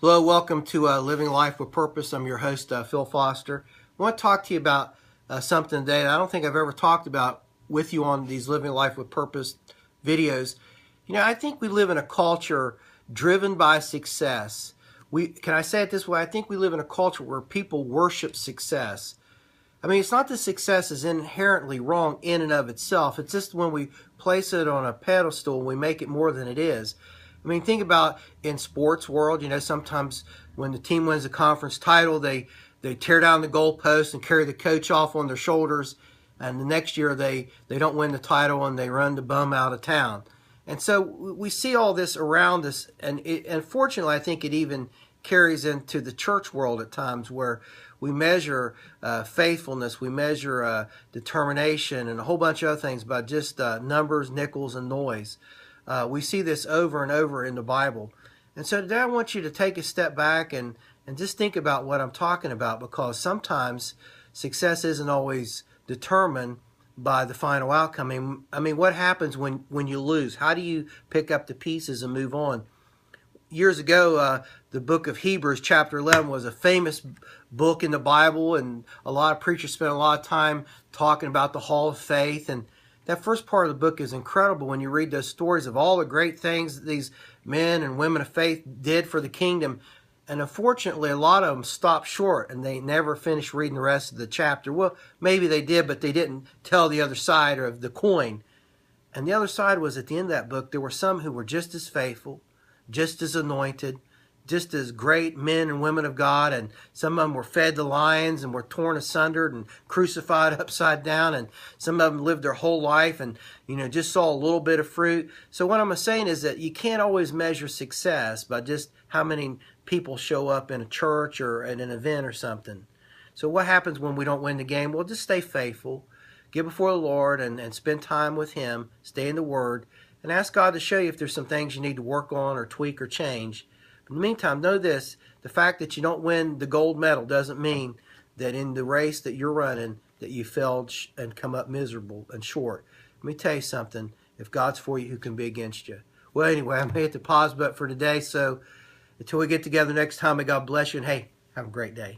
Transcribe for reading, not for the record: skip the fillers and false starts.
Hello, welcome to Living Life with Purpose. I'm your host, Phil Foster. I want to talk to you about something today that I don't think I've ever talked about with you on these Living Life with Purpose videos. I think we live in a culture driven by success. Can I say it this way? I think we live in a culture where people worship success. I mean, it's not that success is inherently wrong in and of itself. It's just when we place it on a pedestal, we make it more than it is. I mean, think about in sports world, sometimes when the team wins a conference title, they tear down the goalpost and carry the coach off on their shoulders. And the next year they don't win the title and they run the bum out of town. And so we see all this around us. And unfortunately, I think it even carries into the church world at times where we measure faithfulness, we measure determination, and a whole bunch of other things by just numbers, nickels, and noise. We see this over and over in the Bible. And so today I want you to take a step back and just think about what I'm talking about, because sometimes success isn't always determined by the final outcome. I mean, what happens when you lose? How do you pick up the pieces and move on? Years ago, the book of Hebrews, chapter 11, was a famous book in the Bible, and a lot of preachers spent a lot of time talking about the hall of faith. And that first part of the book is incredible when you read those stories of all the great things that these men and women of faith did for the kingdom. And unfortunately, a lot of them stopped short and they never finished reading the rest of the chapter. Well, maybe they did, but they didn't tell the other side of the coin. And the other side was, at the end of that book, there were some who were just as faithful, just as anointed, just as great men and women of God, and some of them were fed to lions and were torn asunder and crucified upside down, and some of them lived their whole life and just saw a little bit of fruit. So what I'm saying is that you can't always measure success by just how many people show up in a church or at an event or something. So what happens when we don't win the game? Well, just stay faithful, get before the Lord and spend time with Him, stay in the Word, and ask God to show you if there's some things you need to work on or tweak or change. In the meantime, know this: the fact that you don't win the gold medal doesn't mean that in the race that you're running that you failed and come up miserable and short. Let me tell you something: if God's for you, who can be against you? Well, anyway, I'm going to hit the pause button for today. So until we get together next time, may God bless you, and hey, have a great day.